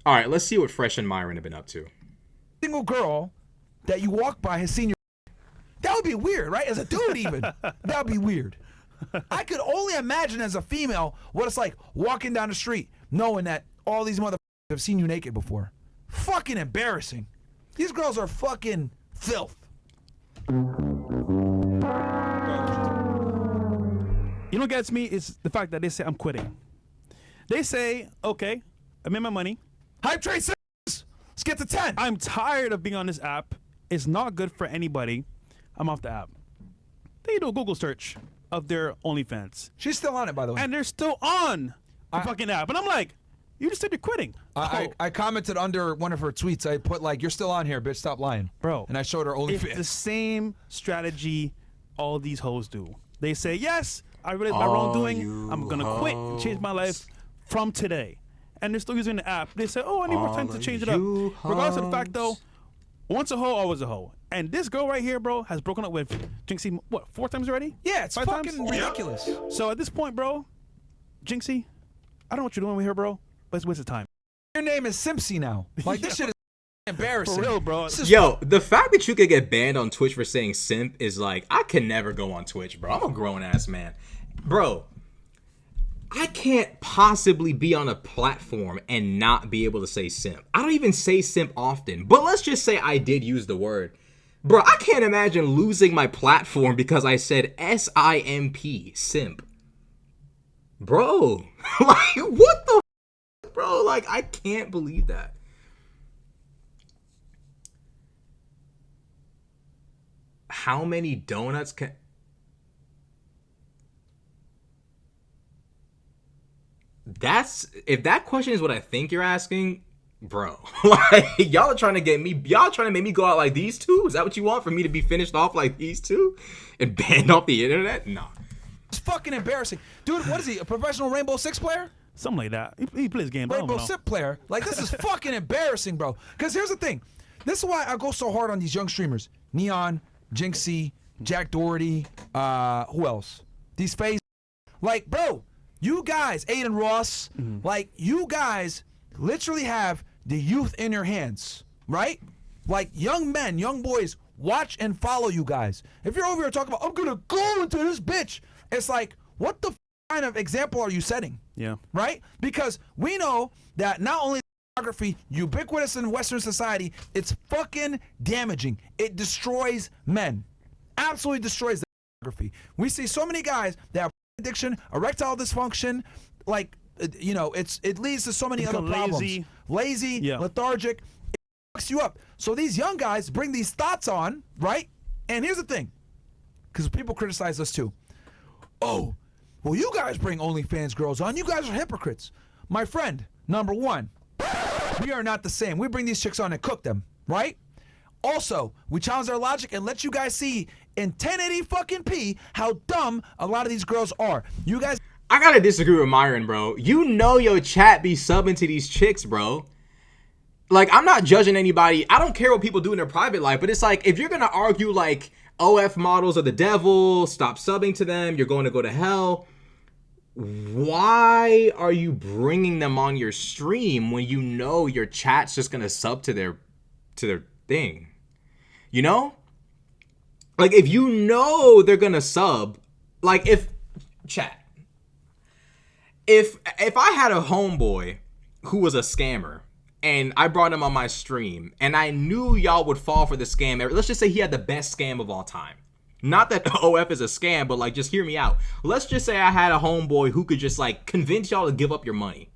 All right, let's see what Fresh and Myron have been up to. Single girl that you walk by has seen your. That would be weird, right? As a dude, even that would be weird. I could only imagine as a female what it's like walking down the street knowing that all these motherfuckers have seen you naked before. Fucking embarrassing. These girls are fucking filth. You know what gets me is the fact that they say I'm quitting. They say, okay, I made my money. Hype Train 6. Let's get to 10. I'm tired of being on this app. It's not good for anybody. I'm off the app. They do a Google search of their OnlyFans. She's still on it, by the way. And they're still on the fucking app. And I'm like, you just said you're quitting. I commented under one of her tweets. I put like, "You're still on here, bitch. Stop lying, Bro. And I showed her It's the OnlyFans. same strategy all these hoes do. They say, yes, I realize my wrongdoing. I'm going to quit and change my life from today. And they're still using the app. They say, oh, I need more time to change it up. Regardless of the fact, though, once a hoe, always a hoe. And this girl right here, bro, has broken up with Jinxie, what, 4 times already? Yeah, it's 5 fucking times? ridiculous. So at this point, bro, Jinxie, I don't know what you're doing with her, bro, but it's a waste of time. Your name is Simpsy now. Like, this shit is embarrassing. For real, bro. This is Yo, the fact that you could get banned on Twitch for saying simp is like, I can never go on Twitch, bro. I'm a grown ass man. Bro, I can't possibly be on a platform and not be able to say simp. I don't even say simp often, but let's just say I did use the word. Bro, I can't imagine losing my platform because I said S-I-M-P, simp. Bro, like, what the f-? Bro, like, I can't believe that. How many donuts can... That's... If that question is what I think you're asking... Bro, like, y'all are trying to get me, y'all trying to make me go out like these two? Is that what you want, for me to be finished off like these two and banned off the internet? No. It's fucking embarrassing. Dude, what is he, a professional Rainbow Six player? Something like that. He plays games. I don't Rainbow know. Six player. Like, this is fucking embarrassing, bro. Because here's the thing. This is why I go so hard on these young streamers. Neon, Jinxie, Jack Doherty, who else? These FaZe. Like, bro, you guys, Aiden Ross, like, you guys literally have the youth in your hands, right? Like, young men, young boys, watch and follow you guys. If you're over here talking about, I'm gonna go into this bitch, it's like, what the kind of example are you setting? Yeah. Right? Because we know that not only is pornography ubiquitous in Western society, it's fucking damaging. It destroys men. Absolutely destroys the pornography. We see so many guys that have addiction, erectile dysfunction, like, you know, it leads to so many other problems. Lazy, Yeah. lethargic. It fucks you up. So these young guys bring these thoughts on, right? And here's the thing, because people criticize us too. Oh, well, you guys bring OnlyFans girls on. You guys are hypocrites. My friend, number one, we are not the same. We bring these chicks on and cook them, right? Also, we challenge their logic and let you guys see in 1080 fucking p how dumb a lot of these girls are. You guys. I gotta disagree with Myron, bro. You know your chat be subbing to these chicks, bro. Like, I'm not judging anybody. I don't care what people do in their private life, but it's like, if you're gonna argue like OF models are the devil, stop subbing to them, you're going to go to hell, why are you bringing them on your stream when you know your chat's just gonna sub to their thing? You know? Like, if you know they're gonna sub, like, if chat, if I had a homeboy who was a scammer and I brought him on my stream and I knew y'all would fall for the scam, let's just say he had the best scam of all time. Not that OF is a scam, but like, just hear me out. Let's just say I had a homeboy who could just like convince y'all to give up your money.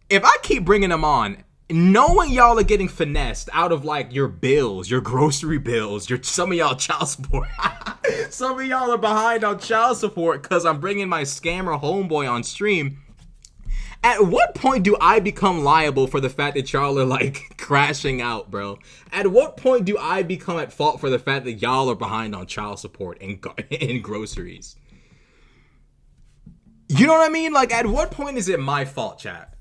If I keep bringing him on, knowing y'all are getting finessed out of like your bills, your grocery bills, some of y'all child support. Some of y'all are behind on child support because I'm bringing my scammer homeboy on stream. At what point do I become liable for the fact that y'all are like crashing out, bro? At what point do I become at fault for the fact that y'all are behind on child support and groceries? You know what I mean? Like, at what point is it my fault, chat?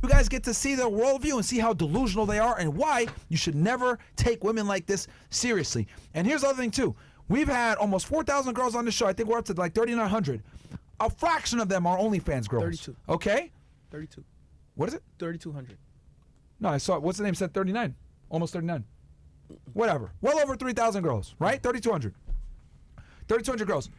You guys get to see their worldview and see how delusional they are and why you should never take women like this seriously. And here's the other thing too. We've had almost 4,000 girls on the show. I think we're up to like 3,900. A fraction of them are OnlyFans girls. 32. Okay? 32. What is it? 3,200. No, I saw. What's the name? Said 39. Almost 39. Whatever. Well over 3,000 girls, right? 3,200. 3,200 girls.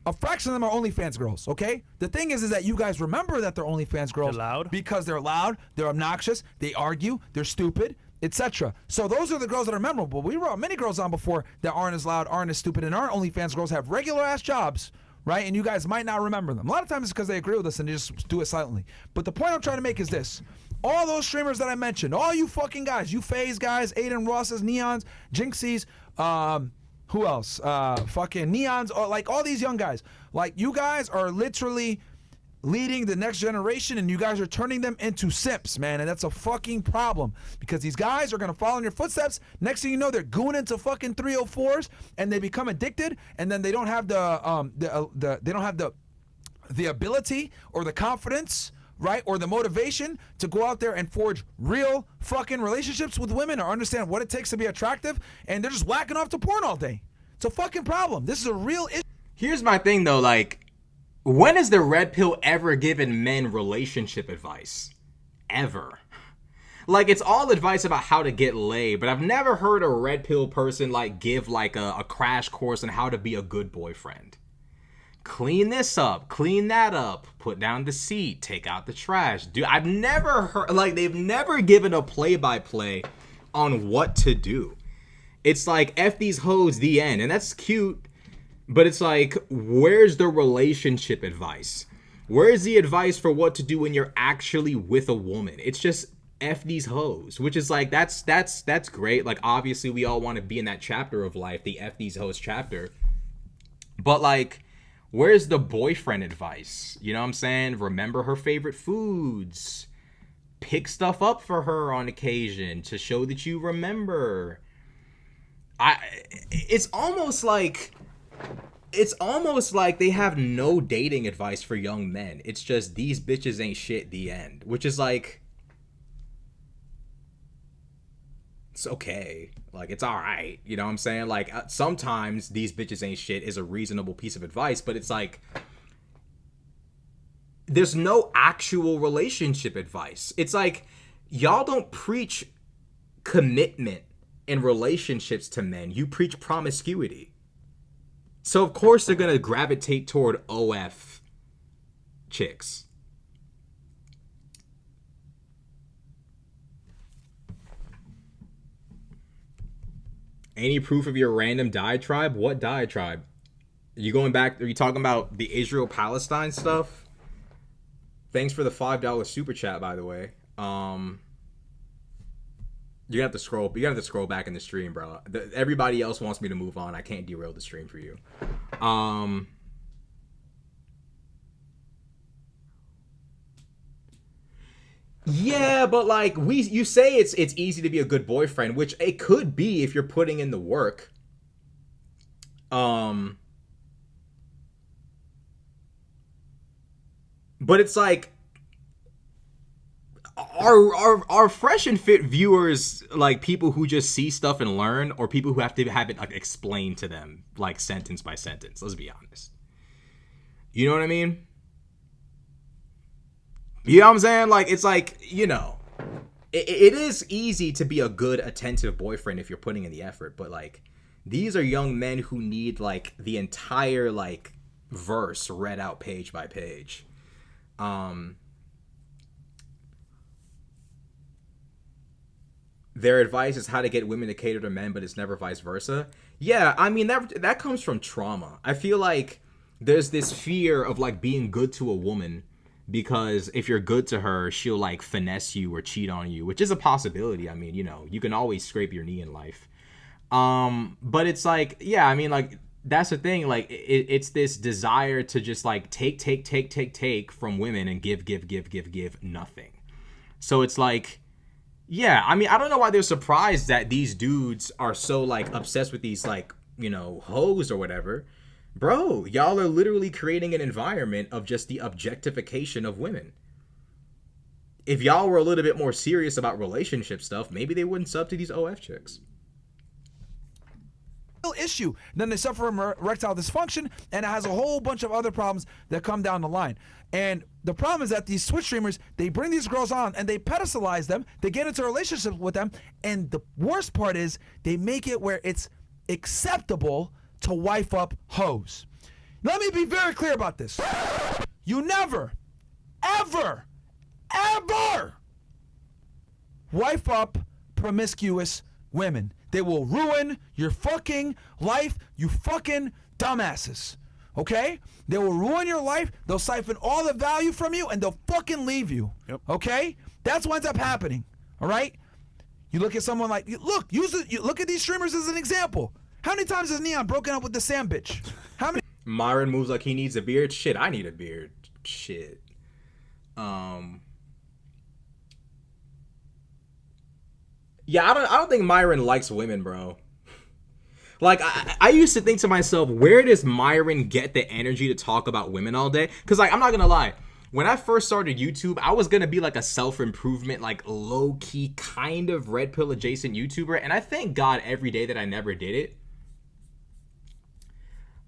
A fraction of them are OnlyFans girls, okay? The thing is that you guys remember that they're OnlyFans girls. They're loud. Because they're loud, they're obnoxious, they argue, they're stupid, etc. So those are the girls that are memorable. We brought many girls on before that aren't as loud, aren't as stupid, and aren't OnlyFans girls, have regular ass jobs, right? And you guys might not remember them. A lot of times it's because they agree with us and they just do it silently. But the point I'm trying to make is this. All those streamers that I mentioned, all you fucking guys, you FaZe guys, Aiden Rosses, Neons, Jinxies, who else? Fucking Neons, like all these young guys. Like, you guys are literally leading the next generation, and you guys are turning them into simps, man. And that's a fucking problem, because these guys are gonna follow in your footsteps. Next thing you know, they're gooing into fucking 304s, and they become addicted, and then they don't have the ability or the confidence, right, or the motivation to go out there and forge real fucking relationships with women or understand what it takes to be attractive, and they're just whacking off to porn all day. It's a fucking problem. This is a real issue. Here's my thing though, like, when has the red pill ever given men relationship advice? Ever. Like, it's all advice about how to get laid, but I've never heard a red pill person like give like a crash course on how to be a good boyfriend. Clean this up, clean that up, put down the seat, take out the trash. Dude, I've never heard, like, they've never given a play-by-play on what to do. It's like, F these hoes, the end. And that's cute, but it's like, where's the relationship advice? Where's the advice for what to do when you're actually with a woman? It's just F these hoes, which is like, that's great. Like, obviously we all want to be in that chapter of life, the F these hoes chapter. But like, where's the boyfriend advice? You know what I'm saying? Remember her favorite foods. Pick stuff up for her on occasion to show that you remember. It's almost like they have no dating advice for young men. It's just, these bitches ain't shit, the end. Which is like, it's okay. Like, it's all right. You know what I'm saying? Like, sometimes these bitches ain't shit is a reasonable piece of advice, but it's like, there's no actual relationship advice. It's like, y'all don't preach commitment in relationships to men. You preach promiscuity. So, of course, they're going to gravitate toward OF chicks. Any proof of your random diatribe? What diatribe? Are you going back? Are you talking about the Israel-Palestine stuff? Thanks for the $5 super chat, by the way. You have to scroll. You have to scroll back in the stream, bro. Everybody else wants me to move on. I can't derail the stream for you. Yeah, but like, you say it's easy to be a good boyfriend, which it could be if you're putting in the work. But it's like, are fresh and fit viewers like people who just see stuff and learn, or people who have to have it like explained to them like sentence by sentence? Let's be honest. You know what I mean? You know what I'm saying? Like, it's like, you know, it is easy to be a good, attentive boyfriend if you're putting in the effort. But, like, these are young men who need, like, the entire, like, verse read out page by page. Their advice is how to get women to cater to men, but it's never vice versa. Yeah, I mean, that comes from trauma. I feel like there's this fear of, like, being good to a woman, because if you're good to her, she'll like finesse you or cheat on you, which is a possibility. I mean, you know, you can always scrape your knee in life. But it's like, yeah, I mean, like, that's the thing. Like, it's this desire to just like take from women and give nothing. So it's like, yeah, I mean, I don't know why they're surprised that these dudes are so like obsessed with these like, you know, hoes or whatever. Bro, y'all are literally creating an environment of just the objectification of women. If y'all were a little bit more serious about relationship stuff, maybe they wouldn't sub to these OF chicks. issue. Then they suffer from erectile dysfunction, and it has a whole bunch of other problems that come down the line. And the problem is that these Twitch streamers, they bring these girls on and they pedestalize them, they get into relationships with them, and the worst part is they make it where it's acceptable to wife up hoes. Let me be very clear about this. You never, ever, ever wife up promiscuous women. They will ruin your fucking life, you fucking dumbasses. Okay? They will ruin your life. They'll siphon all the value from you, and they'll fucking leave you. Yep. Okay? That's what ends up happening. All right? You look at someone like, look at these streamers as an example. How many times has Neon broken up with the Sam bitch? How many? Myron moves like he needs a beard. Shit, I need a beard. Shit. Yeah, I don't think Myron likes women, bro. Like, I used to think to myself, where does Myron get the energy to talk about women all day? Because, like, I'm not going to lie. When I first started YouTube, I was going to be, like, a self-improvement, like, low-key kind of red pill adjacent YouTuber. And I thank God every day that I never did it.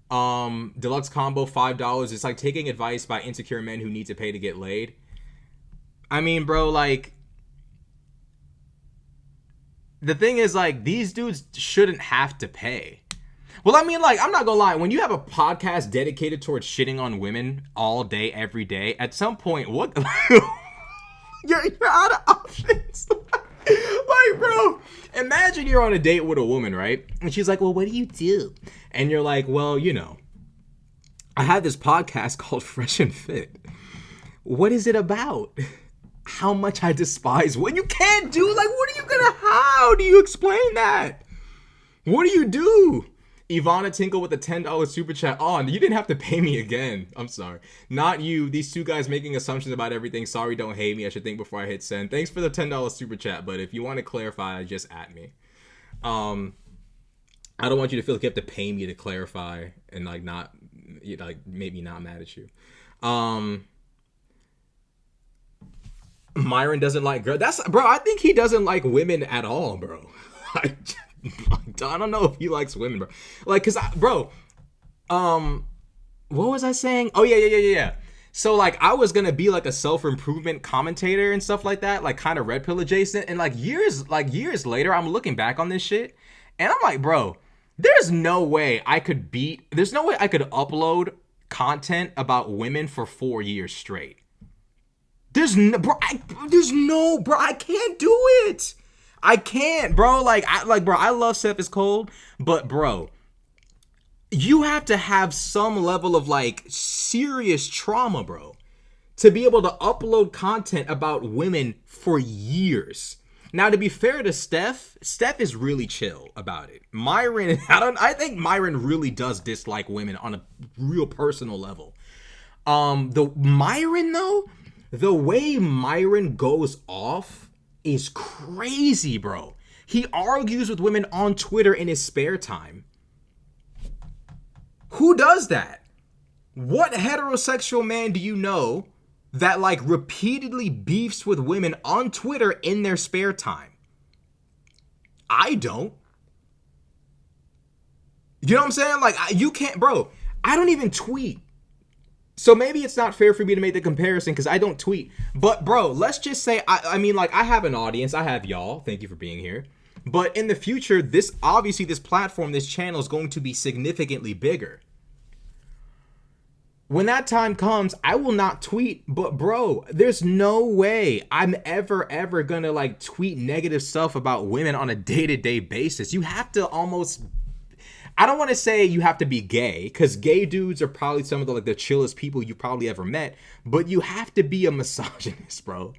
Deluxe combo, $5. It's like taking advice by insecure men who need to pay to get laid. I mean, bro, like... The thing is, like, these dudes shouldn't have to pay. Well, I mean, like, I'm not gonna lie. When you have a podcast dedicated towards shitting on women all day, every day, at some point, what? you're out of options. Like, bro, imagine you're on a date with a woman, right? And she's like, well, what do you do? And you're like, well, you know, I have this podcast called Fresh and Fit. What is it about? How much I despise what you can't do. Like, what are you gonna, how do you explain that? What do you do? Ivana Tinkle with a $10 super chat. Oh, you didn't have to pay me again. I'm sorry. Not you. These two guys making assumptions about everything. Sorry, don't hate me. I should think before I hit send. Thanks for the $10 super chat, but if you want to clarify, just at me. I don't want you to feel like you have to pay me to clarify and like not, like, make me not mad at you. Myron doesn't like girls. That's, bro, I think he doesn't like women at all, bro. I don't know if he likes women, bro. Like, cause bro, what was I saying? Oh yeah. So like, I was gonna be like a self-improvement commentator and stuff like that, like kind of red pill adjacent. And like years later, I'm looking back on this shit, and I'm like, bro, there's no way I could upload content about women for 4 years straight. I can't do it. I can't, bro. Bro, I love Seth is Cold, but bro, you have to have some level of like serious trauma, bro, to be able to upload content about women for years. Now, to be fair to Steph is really chill about it. Myron, I think Myron really does dislike women on a real personal level. The way Myron goes off is crazy, bro. He argues with women on Twitter in his spare time. Who does that? What heterosexual man do you know that like repeatedly beefs with women on Twitter in their spare time? I don't. You know what I'm saying? Like, you can't, bro. I don't even tweet. So maybe it's not fair for me to make the comparison because I don't tweet. But bro, let's just say, I mean, like, I have an audience. I have y'all. Thank you for being here. But in the future, this platform, this channel is going to be significantly bigger. When that time comes, I will not tweet. But bro, there's no way I'm ever gonna like tweet negative stuff about women on a day-to-day basis. You have to almost... I don't want to say you have to be gay, because gay dudes are probably some of the like the chillest people you probably ever met, but you have to be a misogynist, bro.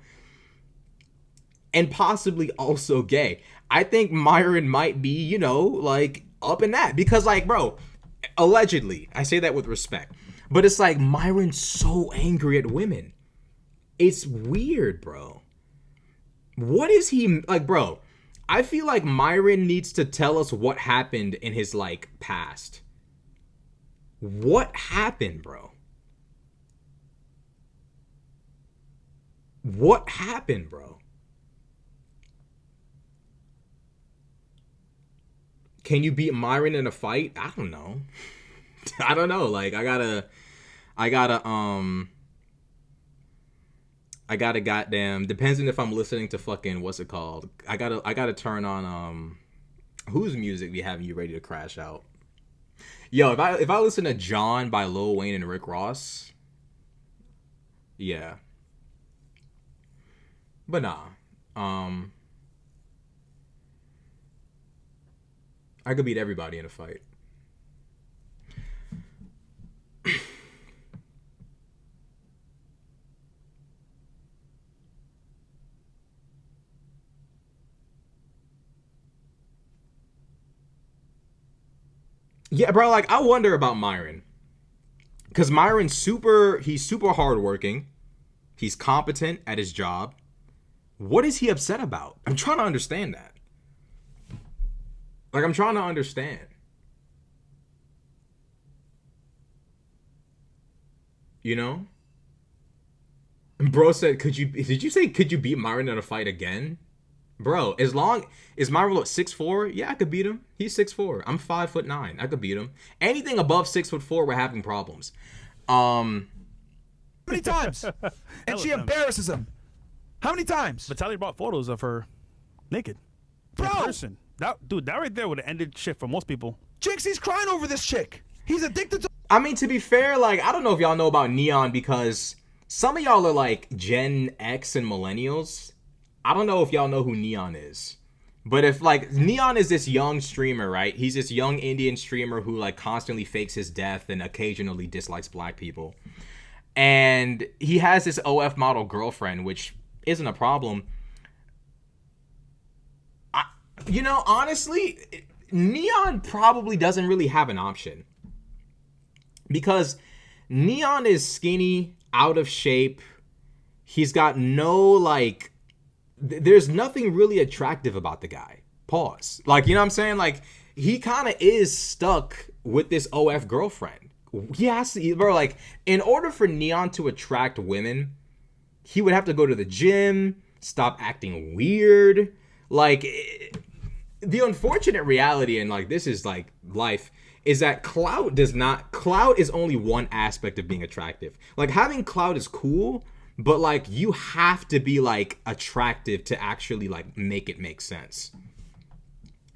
And possibly also gay. I think Myron might be, you know, like up in that, because like, bro, allegedly, I say that with respect, but it's like Myron's so angry at women. It's weird, bro. What is he like, bro? I feel like Myron needs to tell us what happened in his, like, past. What happened, bro? What happened, bro? Can you beat Myron in a fight? I don't know. I don't know. Like, I gotta goddamn, depends on if I'm listening to fucking, what's it called? I gotta turn on, whose music be having you ready to crash out? Yo, if I listen to John by Lil Wayne and Rick Ross, yeah. But nah. I could beat everybody in a fight. Yeah, bro, like, I wonder about Myron. Because Myron's he's super hardworking. He's competent at his job. What is he upset about? I'm trying to understand that. Like, I'm trying to understand. You know? And bro said, did you say, could you beat Myron in a fight again? Bro, is Myron at 6'4"? Yeah, I could beat him. He's 6'4". I'm 5'9". I could beat him. Anything above 6'4", we're having problems. How many times? And she embarrasses him. How many times? Vitaly brought photos of her naked. Bro! In person. That right there would have ended shit for most people. Jinxie's crying over this chick. He's addicted to... I mean, to be fair, like, I don't know if y'all know about Neon because some of y'all are like Gen X and millennials. I don't know if y'all know who Neon is. But if, like, Neon is this young streamer, right? He's this young Indian streamer who, like, constantly fakes his death and occasionally dislikes black people. And he has this OF model girlfriend, which isn't a problem. Honestly, Neon probably doesn't really have an option. Because Neon is skinny, out of shape. He's got no, like... There's nothing really attractive about the guy. Pause. Like, you know what I'm saying? Like, he kind of is stuck with this OF girlfriend. He has to, bro, like, in order for Neon to attract women, he would have to go to the gym, stop acting weird. Like, the unfortunate reality, and, like, this is, like, life, is that clout is only one aspect of being attractive. Like, having clout is cool, but, like, you have to be, like, attractive to actually, like, make it make sense.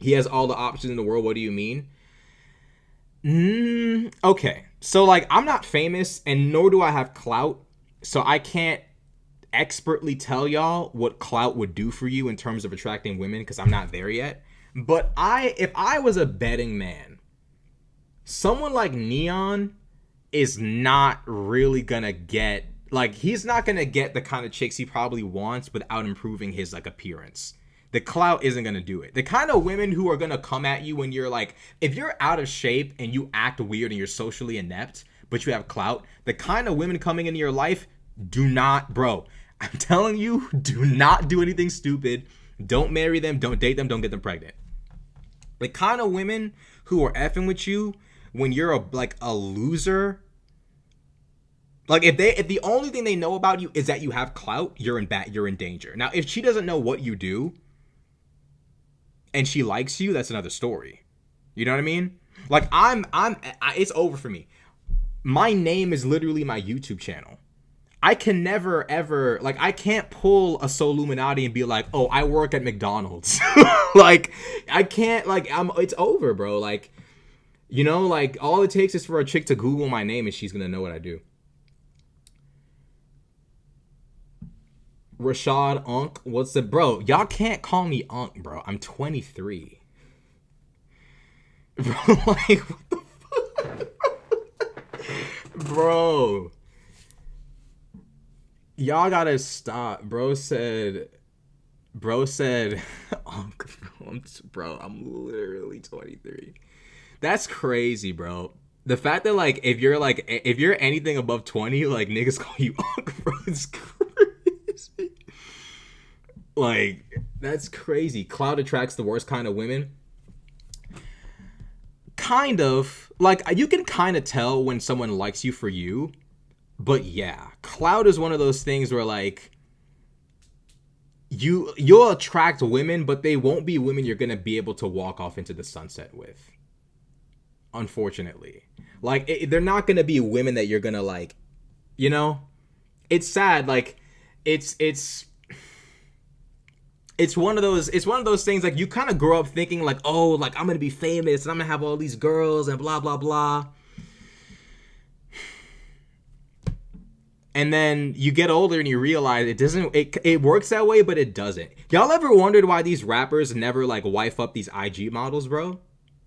He has all the options in the world. What do you mean? Okay. So, like, I'm not famous, and nor do I have clout, so I can't expertly tell y'all what clout would do for you in terms of attracting women, because I'm not there yet. But if I was a betting man, someone like Neon is not really gonna get... Like, he's not going to get the kind of chicks he probably wants without improving his, like, appearance. The clout isn't going to do it. The kind of women who are going to come at you when you're, like, if you're out of shape and you act weird and you're socially inept, but you have clout, the kind of women coming into your life, do not, bro, I'm telling you, do not do anything stupid. Don't marry them. Don't date them. Don't get them pregnant. The kind of women who are effing with you when you're, a loser... Like, if the only thing they know about you is that you have clout, you're in danger. Now, if she doesn't know what you do and she likes you, that's another story. You know what I mean? Like, it's over for me. My name is literally my YouTube channel. I can never, ever, like, I can't pull a Soluminati and be like, oh, I work at McDonald's. Like, I can't, like, it's over, bro. Like, you know, like, all it takes is for a chick to Google my name and she's gonna know what I do. Rashad Unk, what's the... Bro, y'all can't call me Unk, bro. I'm 23. Bro, like, what the fuck? Bro. Y'all gotta stop. Bro said, Unk, bro, I'm literally 23. That's crazy, bro. The fact that, like, if you're anything above 20, like, niggas call you Unk, bro, it's crazy. Like, that's crazy. Clout attracts the worst kind of women. Kind of. Like, you can kind of tell when someone likes you for you. But yeah, clout is one of those things where, like, you'll attract women, but they won't be women you're gonna be able to walk off into the sunset with. Unfortunately, like they're not gonna be women that you're gonna like, you know. It's sad. Like it's one of those things, like you kind of grow up thinking like, oh, like I'm gonna be famous and I'm gonna have all these girls and blah blah blah. And then you get older and you realize it works that way, but it doesn't. Y'all ever wondered why these rappers never like wife up these IG models, bro?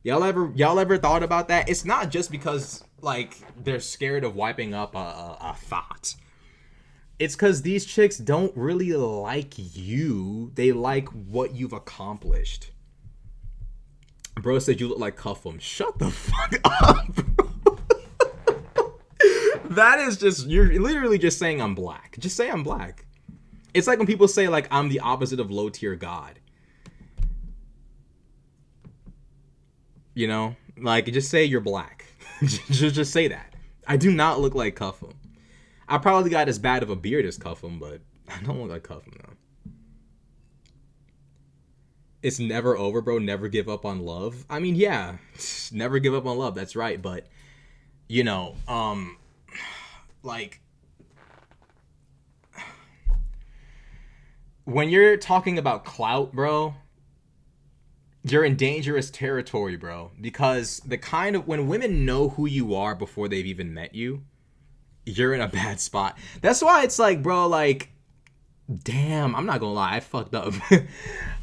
Y'all ever thought about that? It's not just because like they're scared of wiping up a thought. It's because these chicks don't really like you. They like what you've accomplished. Bro said you look like Cuffum. Shut the fuck up, bro. That is just, you're literally just saying I'm black. Just say I'm black. It's like when people say like I'm the opposite of low tier God. You know, like just say you're black. just say that. I do not look like Cuffum. I probably got as bad of a beard as Cuffum, but I don't look like Cuffum though. It's never over, bro. Never give up on love. I mean, yeah, never give up on love. That's right, but you know, like when you're talking about clout, bro, you're in dangerous territory, bro, because when women know who you are before they've even met you, you're in a bad spot. That's why it's like, bro, like, damn, I'm not gonna lie, I fucked up.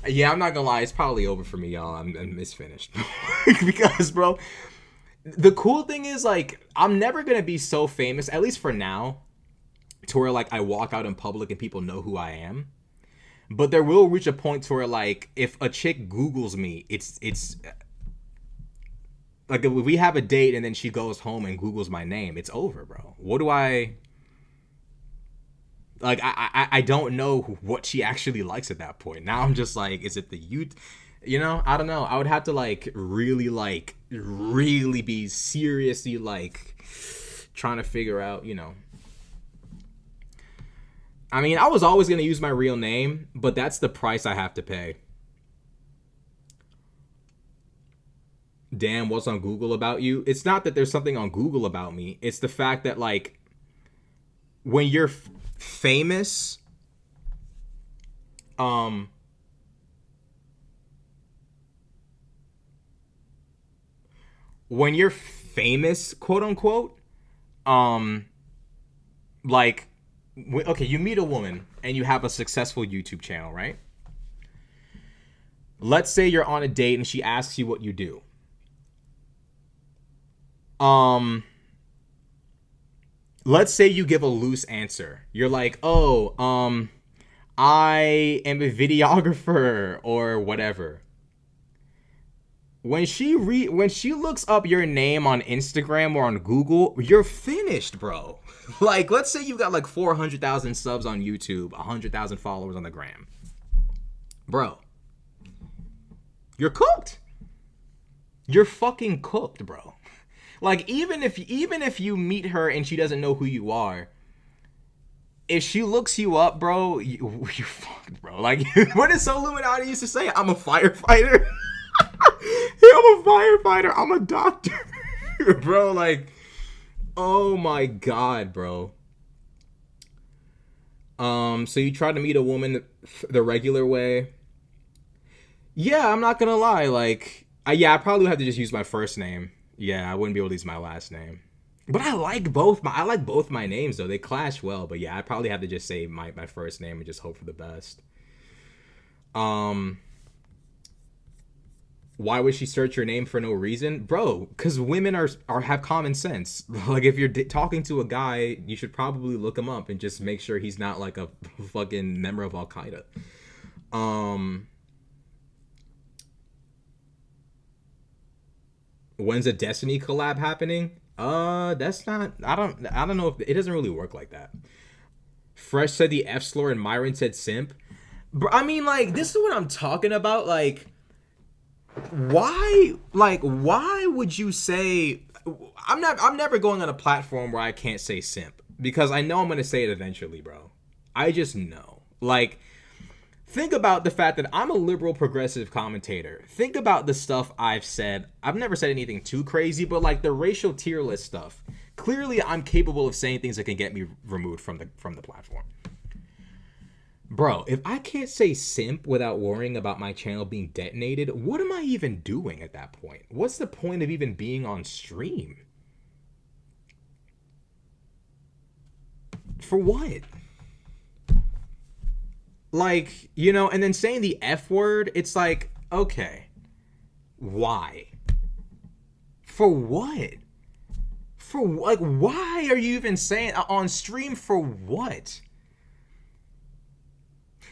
Yeah, I'm not gonna lie, it's probably over for me, y'all. It's finished. Because, bro, the cool thing is, like, I'm never gonna be so famous, at least for now, to where, like, I walk out in public and people know who I am. But there will reach a point to where, like, if a chick Googles me, it's like, if we have a date and then she goes home and Googles my name, it's over, bro. What do I... Like, I don't know what she actually likes at that point. Now I'm just like, is it the youth? You know, I don't know. I would have to, like, really be seriously, like, trying to figure out, you know. I mean, I was always going to use my real name, but that's the price I have to pay. Damn, what's on Google about you? It's not that there's something on Google about me. It's the fact that, like, when you're famous, quote unquote, like, okay, you meet a woman and you have a successful YouTube channel, right? Let's say you're on a date and she asks you what you do. Let's say you give a loose answer. You're like, oh, I am a videographer or whatever. When she looks up your name on Instagram or on Google, you're finished, bro. Like, let's say you've got like 400,000 subs on YouTube, 100,000 followers on the gram. Bro, you're cooked. You're fucking cooked, bro. Like, even if you meet her and she doesn't know who you are, if she looks you up, bro, you're fucked, bro. Like, what did Soul Illuminati used to say? I'm a firefighter. I'm a firefighter. I'm a doctor. Bro, like, oh my God, bro. So you try to meet a woman the regular way. Yeah, I'm not gonna lie. Like, I probably would have to just use my first name. Yeah, I wouldn't be able to use my last name. But I like both my names, though. They clash well. But yeah, I'd probably have to just say my first name and just hope for the best. Why would she search your name for no reason? Bro, because women have common sense. Like, if you're talking to a guy, you should probably look him up and just make sure he's not like a fucking member of Al Qaeda. When's a Destiny collab happening? That's not... I don't know if... It doesn't really work like that. Fresh said the F slur and Myron said simp. Bro, I mean, like, this is what I'm talking about. Like, why would you say... I'm never going on a platform where I can't say simp. Because I know I'm going to say it eventually, bro. I just know. Like, Think about the fact that I'm a liberal progressive commentator. Think about the stuff I've said. I've never said anything too crazy, but like the racial tier list stuff. Clearly, I'm capable of saying things that can get me removed from the platform. Bro, if I can't say simp without worrying about my channel being detonated, what am I even doing at that point? What's the point of even being on stream? For what? Like, you know, and then saying the F word, it's like, okay, why? For what? For like, why are you even saying on stream for what?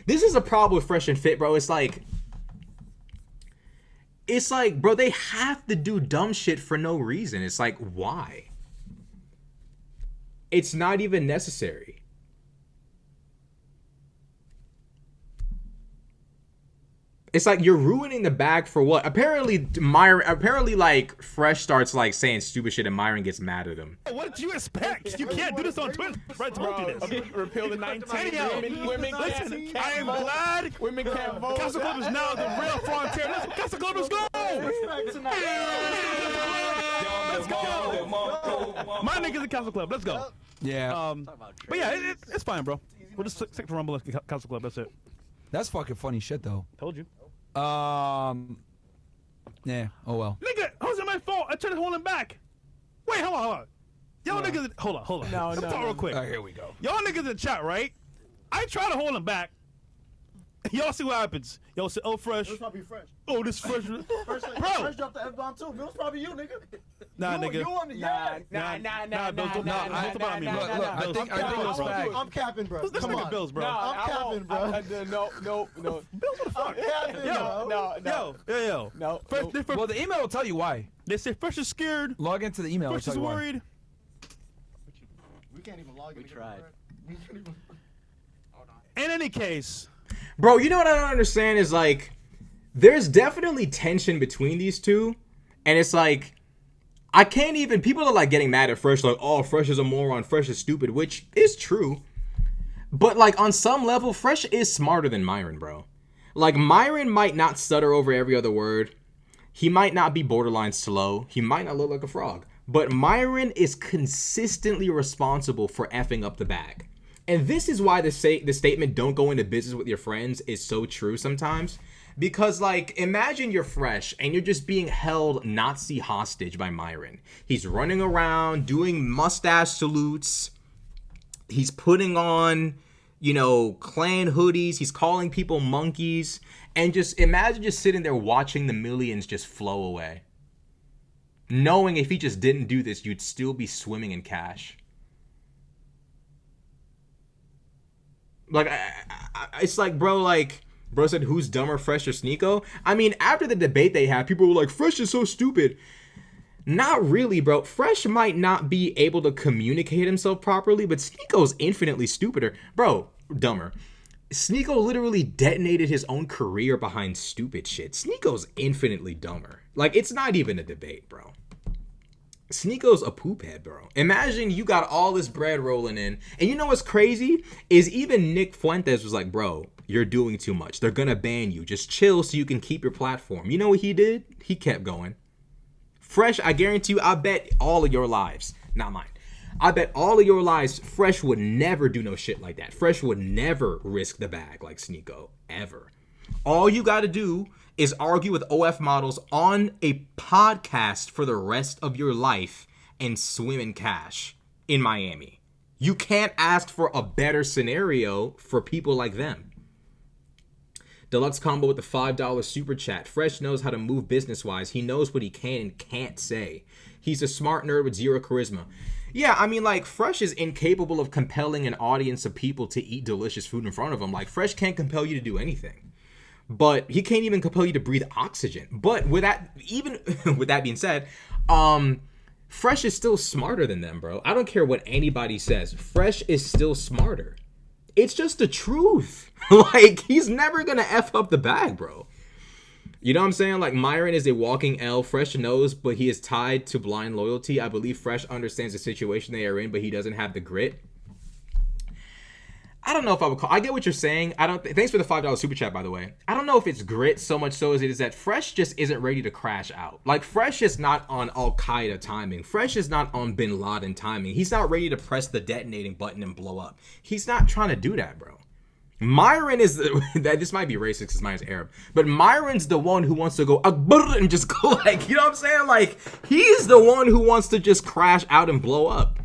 This is a problem with Fresh and Fit, bro. It's like, bro, they have to do dumb shit for no reason. It's like, why? It's not even necessary. It's like you're ruining the bag for what? Apparently, like Fresh starts like saying stupid shit, and Myron gets mad at him. What did you expect? You can't do this on Twitter. Right, do this. Repeal the 19. Women Listen, can't I am vote. glad Women can't vote. Castle Club is now the real frontier. Let's Castle Club, let's go! Let's go! My niggas in Castle Club, let's go. Yeah, But yeah, it's fine, bro. We'll just stick to Rumble and Castle Club. That's it. that's fucking funny shit though. Told you. Yeah. Oh well. Nigga, how's it my fault? I tried to hold him back. Wait, hold on. Y'all niggas, hold on. No, Let's no, talk no. real quick. All right, here we go. Y'all niggas in the chat, right? I try to hold him back. Y'all see what happens. Y'all say, oh, Fresh. It was probably Fresh. Oh, this Fresh. Fresh Bro. dropped the F-bomb too. It was probably you, nigga. Nah, you, nigga. You on the, Nah, Bills, don't about me, bro. Look, I think it's fact. I'm capping, bro. This Come nigga on. Bills, bro. I'm capping, bro. No. Bills, what the fuck? Capping, bro. Yo. No. Fresh, Well, the email will tell you why. they say Fresh is scared. Log into the email. Fresh It'll is tell you why. worried. We can't even log in. We tried. In any case, Bro, you know what I don't understand is like, there's definitely tension between these two, and it's like, I can't even, people are like getting mad at Fresh, like, oh, Fresh is a moron, Fresh is stupid, which is true, but like on some level, Fresh is smarter than Myron, bro. Like, Myron might not stutter over every other word, he might not be borderline slow, he might not look like a frog, but Myron is consistently responsible for effing up the bag. And this is why the statement "don't go into business with your friends" is so true sometimes. Because, like, imagine you're Fresh and you're just being held Nazi hostage by Myron. He's running around doing mustache salutes. He's putting on, you know, clan hoodies. He's calling people monkeys. And just imagine just sitting there watching the millions just flow away. Knowing if he just didn't do this, you'd still be swimming in cash. Like, it's like, bro said, who's dumber, Fresh or Sneeko? I mean, after the debate they had, people were like, Fresh is so stupid. Not really, bro. Fresh might not be able to communicate himself properly, but Sneeko's infinitely stupider. Bro, dumber. Sneeko literally detonated his own career behind stupid shit. Sneeko's infinitely dumber. Like, it's not even a debate, bro. Sneeko's a poop head, bro. Imagine you got all this bread rolling in. And you know what's crazy? Is even Nick Fuentes was like, bro, you're doing too much. They're gonna ban you. Just chill so you can keep your platform. You know what he did? He kept going. Fresh, I guarantee you, I bet all of your lives, not mine, I bet all of your lives, Fresh would never do no shit like that. Fresh would never risk the bag like Sneeko, ever. All you gotta do is argue with OF models on a podcast for the rest of your life and swim in cash in Miami. You can't ask for a better scenario for people like them. Deluxe combo with the $5 super chat. Fresh knows how to move business-wise. He knows what he can and can't say. He's a smart nerd with zero charisma. Yeah, I mean, like, Fresh is incapable of compelling an audience of people to eat delicious food in front of him. Like, Fresh can't compel you to do anything. But he can't even compel you to breathe oxygen. But with that, even with that being said, Fresh is still smarter than them, bro. I don't care what anybody says. Fresh is still smarter. It's just the truth. Like, he's never gonna F up the bag, bro. You know what I'm saying? Like, Myron is a walking L. Fresh knows, but he is tied to blind loyalty. I believe Fresh understands the situation they are in, but he doesn't have the grit. I don't know if I would call. I get what you're saying. I don't. Thanks for the $5 super chat, by the way. I don't know if it's grit so much so as it is that Fresh just isn't ready to crash out. Like Fresh is not on Al Qaeda timing. Fresh is not on Bin Laden timing. He's not ready to press the detonating button and blow up. He's not trying to do that, bro. Myron is that. This might be racist because Myron's Arab, but Myron's the one who wants to go Akbar and just go like, you know what I'm saying? Like he's the one who wants to just crash out and blow up.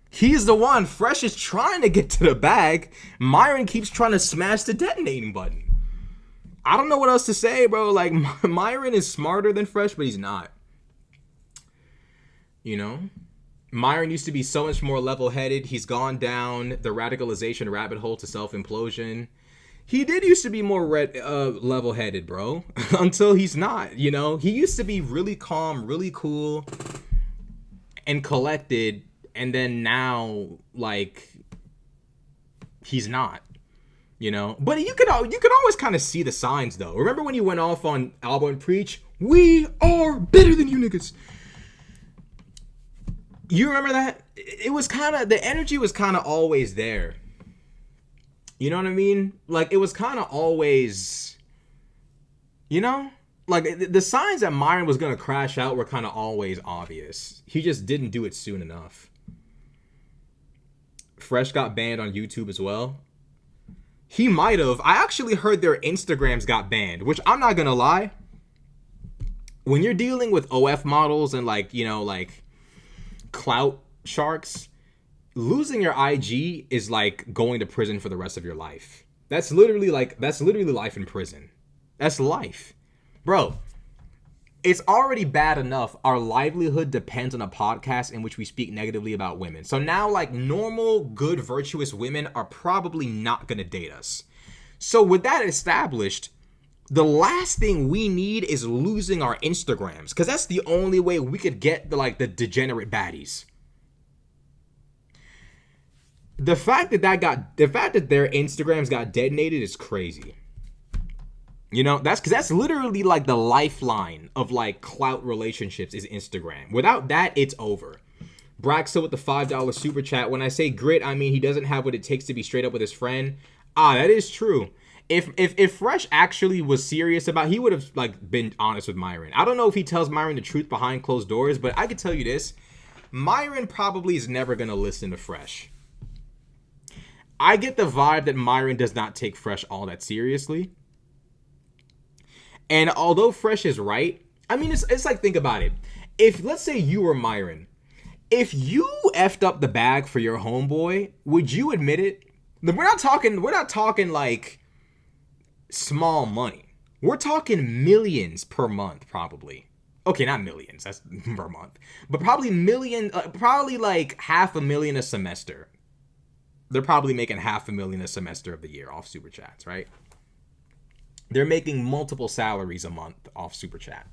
He's the one. Fresh is trying to get to the bag. Myron keeps trying to smash the detonating button. I don't know what else to say, bro. Like, Myron is smarter than Fresh, but he's not. You know? Myron used to be so much more level-headed. He's gone down the radicalization rabbit hole to self-implosion. He did used to be more level-headed, bro. Until he's not, you know? He used to be really calm, really cool, and collected. And then now, like, he's not, you know. But you could always kind of see the signs, though. Remember when you went off on Albo and Preach? We are better than you niggas. You remember that? It was kind of, the energy was kind of always there. You know what I mean? Like, it was kind of always, you know? Like, the signs that Myron was going to crash out were kind of always obvious. He just didn't do it soon enough. Fresh got banned on YouTube as well. He might have. I actually heard their Instagrams got banned, which I'm not gonna lie. When you're dealing with OF models and like, you know, like clout sharks, losing your IG is like going to prison for the rest of your life. That's literally life in prison. That's life. Bro, it's already bad enough our livelihood depends on a podcast in which we speak negatively about women. So now, like, normal, good, virtuous women are probably not going to date us. So with that established, the last thing we need is losing our Instagrams, because that's the only way we could get the degenerate baddies. The fact that their Instagrams got detonated is crazy. You know, that's literally like the lifeline of like clout relationships is Instagram. Without that, it's over. Braxa with the $5 super chat. When I say grit, I mean he doesn't have what it takes to be straight up with his friend. That is true. If Fresh actually was serious about, he would have like been honest with Myron. I don't know if he tells Myron the truth behind closed doors, but I can tell you this: Myron probably is never gonna listen to Fresh. I get the vibe that Myron does not take Fresh all that seriously. And although Fresh is right, I mean, it's like, think about it. If, let's say you were Myron, if you effed up the bag for your homeboy, would you admit it? We're not talking like small money. We're talking millions per month, probably. Okay, not millions, that's per month. But probably probably like $500,000 a semester. They're probably making $500,000 a semester of the year off Super Chats, right? They're making multiple salaries a month off Super Chat.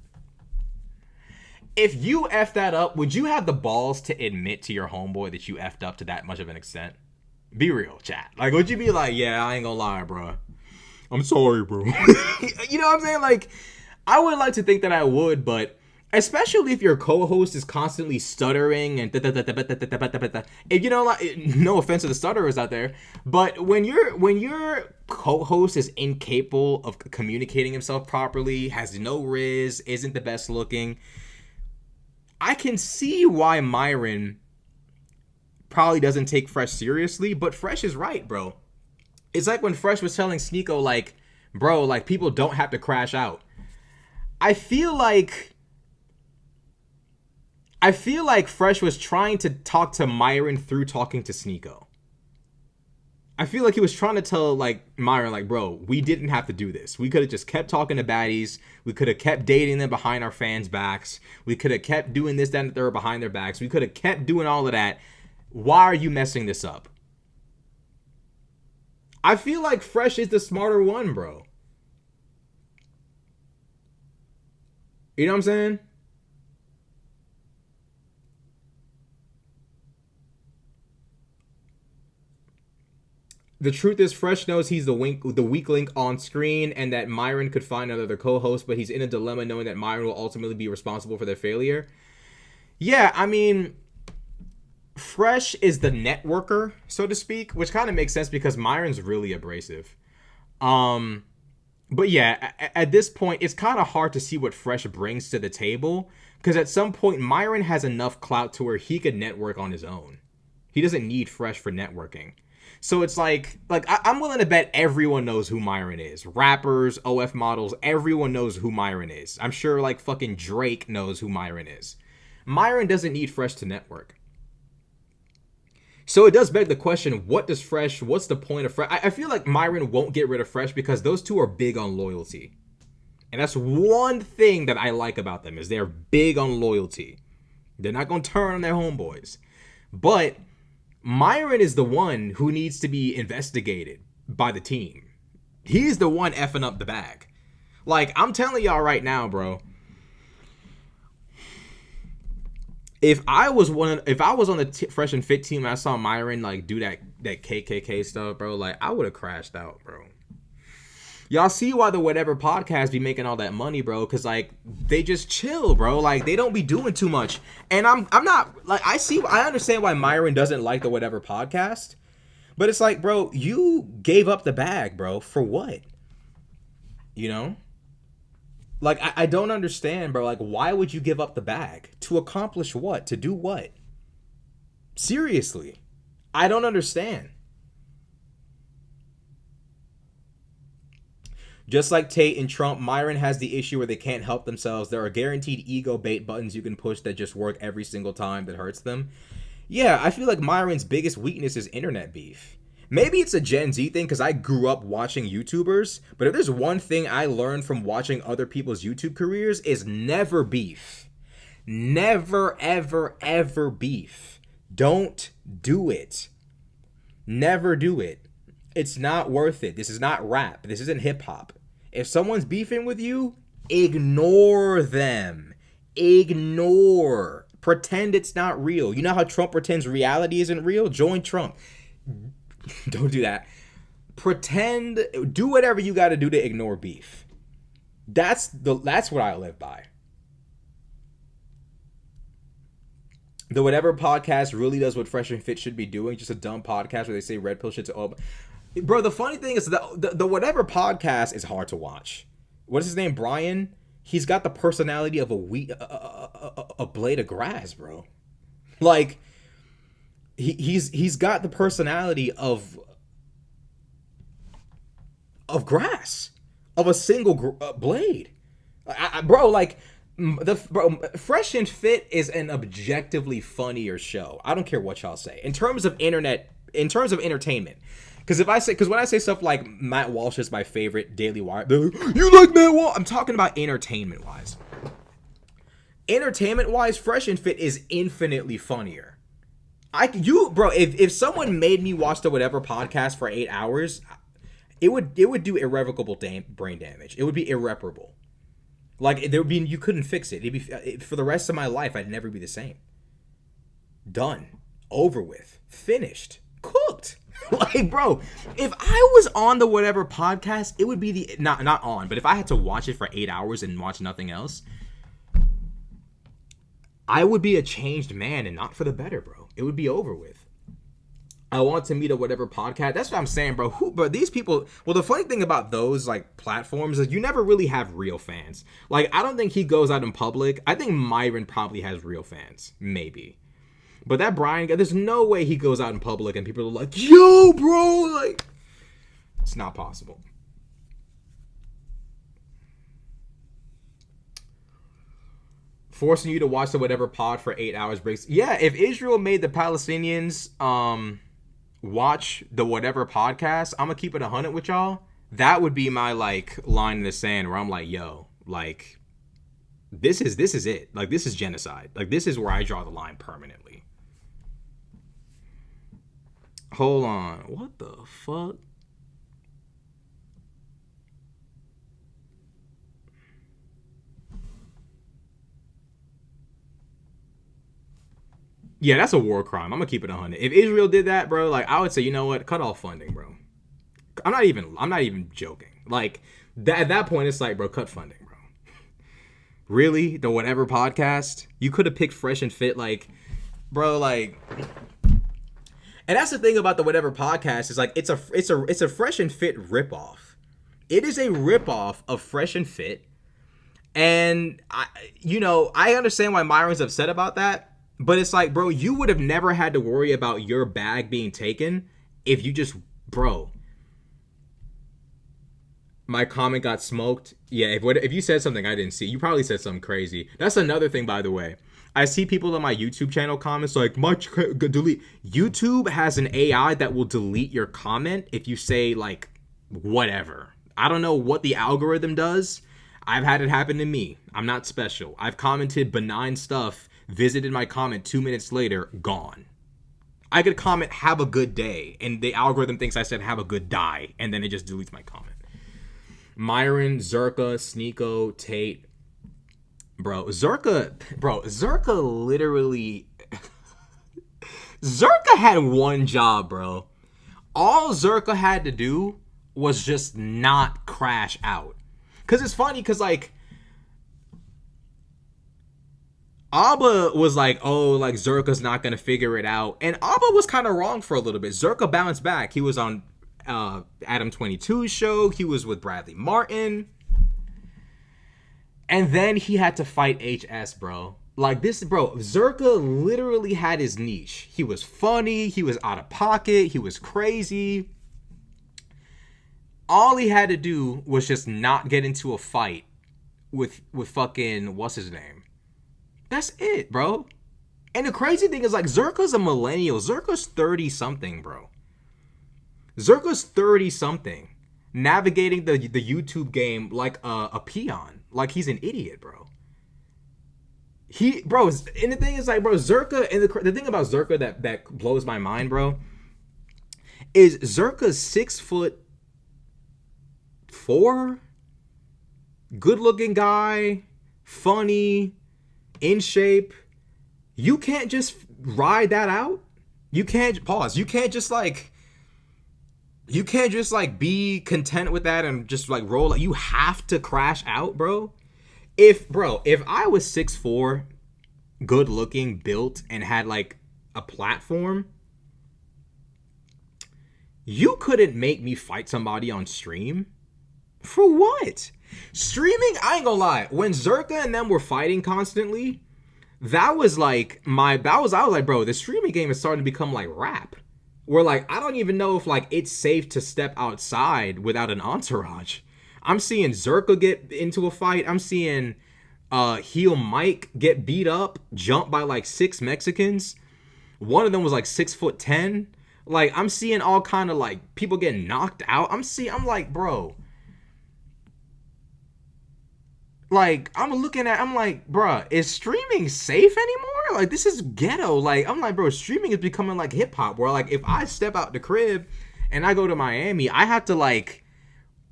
If you F that up, would you have the balls to admit to your homeboy that you effed up to that much of an extent? Be real, chat. Like, would you be like, yeah, I ain't gonna lie, bro. I'm sorry, bro. You know what I'm saying? Like, I would like to think that I would, but especially if your co-host is constantly stuttering and if you know, like, no offense to the stutterers out there, but when your co-host is incapable of communicating himself properly, has no riz, isn't the best looking, I can see why Myron probably doesn't take Fresh seriously, but Fresh is right, bro. It's like when Fresh was telling Sneeko, like, bro, like, people don't have to crash out. I feel like Fresh was trying to talk to Myron through talking to Sneeko. I feel like he was trying to tell, like, Myron, like, bro, we didn't have to do this. We could have just kept talking to baddies. We could have kept dating them behind our fans' backs. We could have kept doing this, that, and the third behind their backs. We could have kept doing all of that. Why are you messing this up? I feel like Fresh is the smarter one, bro. You know what I'm saying? The truth is, Fresh knows he's the weak link on screen and that Myron could find another co-host, but he's in a dilemma knowing that Myron will ultimately be responsible for their failure. Yeah, I mean, Fresh is the networker, so to speak, which kind of makes sense because Myron's really abrasive. But yeah, at this point, it's kind of hard to see what Fresh brings to the table because at some point, Myron has enough clout to where he could network on his own. He doesn't need Fresh for networking. So it's like I'm willing to bet everyone knows who Myron is. Rappers, OF models, everyone knows who Myron is. I'm sure like fucking Drake knows who Myron is. Myron doesn't need Fresh to network. So it does beg the question, what's the point of Fresh? I feel like Myron won't get rid of Fresh because those two are big on loyalty. And that's one thing that I like about them is they're big on loyalty. They're not going to turn on their homeboys. But Myron is the one who needs to be investigated by the team. He's the one effing up the bag. Like, I'm telling y'all right now, bro. If I was on the Fresh and Fit team and I saw Myron like do that KKK stuff, bro, like I would have crashed out, bro. Y'all see why the Whatever podcast be making all that money, bro? Cause like they just chill, bro. Like they don't be doing too much. And I'm not like I understand why Myron doesn't like the Whatever podcast, but it's like, bro, you gave up the bag, bro, for what? You know? Like, I don't understand, bro. Like, why would you give up the bag? To accomplish what? To do what? Seriously. I don't understand. Just like Tate and Trump, Myron has the issue where they can't help themselves. There are guaranteed ego bait buttons you can push that just work every single time that hurts them. Yeah, I feel like Myron's biggest weakness is internet beef. Maybe it's a Gen Z thing because I grew up watching YouTubers, but if there's one thing I learned from watching other people's YouTube careers is never beef. Never, ever, ever beef. Don't do it. Never do it. It's not worth it. This is not rap. This isn't hip hop. If someone's beefing with you, ignore them. Ignore. Pretend it's not real. You know how Trump pretends reality isn't real? Join Trump. Don't do that. Pretend, do whatever you got to do to ignore beef. That's what I live by. The Whatever podcast really does what Fresh and Fit should be doing. Just a dumb podcast where they say red pill shit to all. Bro, the funny thing is the Whatever podcast is hard to watch. What is his name? Brian? He's got the personality of a blade of grass, bro. Like, he's got the personality of grass, of a single blade. Fresh and Fit is an objectively funnier show. I don't care what y'all say in terms of entertainment. Because when I say stuff like Matt Walsh is my favorite Daily Wire, you like Matt Walsh? I'm talking about entertainment wise. Entertainment wise, Fresh and Fit is infinitely funnier. If someone made me watch the Whatever podcast for 8 hours, it would do irrevocable brain damage. It would be irreparable. Like you couldn't fix it. For the rest of my life, I'd never be the same. Done, over with, finished, cooked. Like, bro, if I was on the Whatever podcast, it would be not on, but if I had to watch it for 8 hours and watch nothing else, I would be a changed man and not for the better, bro. It would be over with. I want to meet a Whatever podcast. That's what I'm saying, bro. But these people, well, the funny thing about those like platforms is you never really have real fans. Like, I don't think he goes out in public. I think Myron probably has real fans, maybe. But that Brian guy, there's no way he goes out in public and people are like, yo, bro, like, it's not possible. Forcing you to watch the Whatever pod for 8 hours breaks. Yeah, if Israel made the Palestinians watch the Whatever podcast, I'm gonna keep it 100 with y'all. That would be my like line in the sand where I'm like, yo, like this is it. Like, this is genocide. Like, this is where I draw the line permanently. Hold on. What the fuck? Yeah, that's a war crime. I'm gonna keep it 100. If Israel did that, bro, like, I would say, you know what? Cut off funding, bro. I'm not even joking. Like, at that point, it's like, bro, cut funding, bro. Really? The Whatever podcast? You could have picked Fresh and Fit, like, bro. Like, and that's the thing about the Whatever podcast is like it's a Fresh and Fit ripoff. It is a ripoff of Fresh and Fit, and I understand why Myron's upset about that. But it's like, bro, you would have never had to worry about your bag being taken if you just, bro. My comment got smoked. Yeah, if you said something I didn't see, you probably said something crazy. That's another thing, by the way. I see people on my YouTube channel comments like, delete. YouTube has an AI that will delete your comment if you say, like, whatever. I don't know what the algorithm does. I've had it happen to me. I'm not special. I've commented benign stuff, visited my comment 2 minutes later, gone. I could comment, have a good day, and the algorithm thinks I said, have a good die, and then it just deletes my comment. Myron, Zerka, Sneeko, Tate. Bro, Zerka literally... Zerka had one job, bro. All Zerka had to do was just not crash out. Because it's funny, because, like, Abba was like, oh, like, Zerka's not going to figure it out. And Abba was kind of wrong for a little bit. Zerka bounced back. He was on Adam 22's show. He was with Bradley Martin. And then he had to fight HS, bro. Like, this, bro, Zerka literally had his niche. He was funny. He was out of pocket. He was crazy. All he had to do was just not get into a fight with fucking, what's his name? That's it, bro. And the crazy thing is, like, Zerka's a millennial. Zerka's 30-something, bro. Zerka's 30-something. Navigating the YouTube game like a peon. Like he's an idiot, bro. Bro, and the thing is, like, bro, Zerka, and the thing about Zerka that blows my mind, bro, is Zerka's 6'4", good-looking guy, funny, in shape. You can't just ride that out. You can't just like be content with that and just like roll. You have to crash out, bro. If I was 6'4", good looking, built, and had like a platform, you couldn't make me fight somebody on stream. For what? Streaming, I ain't gonna lie. When Zerka and them were fighting constantly, I was like, bro, the streaming game is starting to become like rap. Where, like, I don't even know if, like, it's safe to step outside without an entourage. I'm seeing Zerka get into a fight. I'm seeing Heel Mike get beat up, jumped by, like, 6 Mexicans. One of them was, like, 6'10". Like, I'm seeing all kind of, like, people getting knocked out. I'm like, bro. Like, I'm like, bruh, is streaming safe anymore? Like, this is ghetto. Like, I'm like, bro, streaming is becoming like hip hop, where like if I step out the crib and I go to Miami, I have to like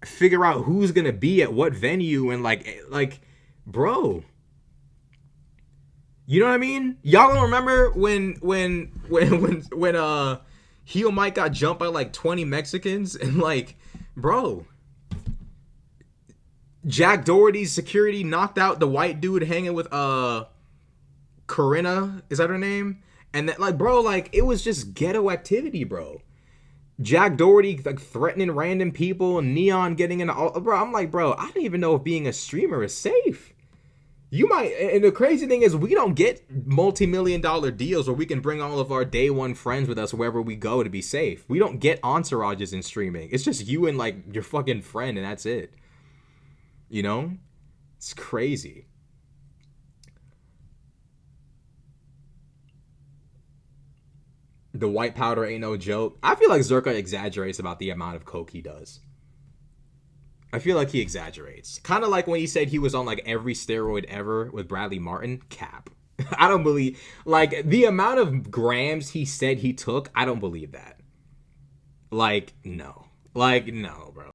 figure out who's gonna be at what venue and like, bro. You know what I mean? Y'all don't remember when Heel Mike got jumped by like 20 Mexicans and like, bro. Jack Doherty's security knocked out the white dude hanging with Corinna, is that her name? And that, like, bro, like, it was just ghetto activity, bro. Jack Doherty like threatening random people, and Neon getting in all, bro. I'm like, bro, I don't even know if being a streamer is safe. You might, and the crazy thing is, we don't get multi-million-dollar deals where we can bring all of our day one friends with us wherever we go to be safe. We don't get entourages in streaming. It's just you and like your fucking friend, and that's it. You know? It's crazy. The white powder ain't no joke. I feel like Zerka exaggerates about the amount of coke he does. I feel like he exaggerates. Kind of like when he said he was on like every steroid ever with Bradley Martin. Cap. I don't believe, like, the amount of grams he said he took, I don't believe that. Like, no. Like, no, bro.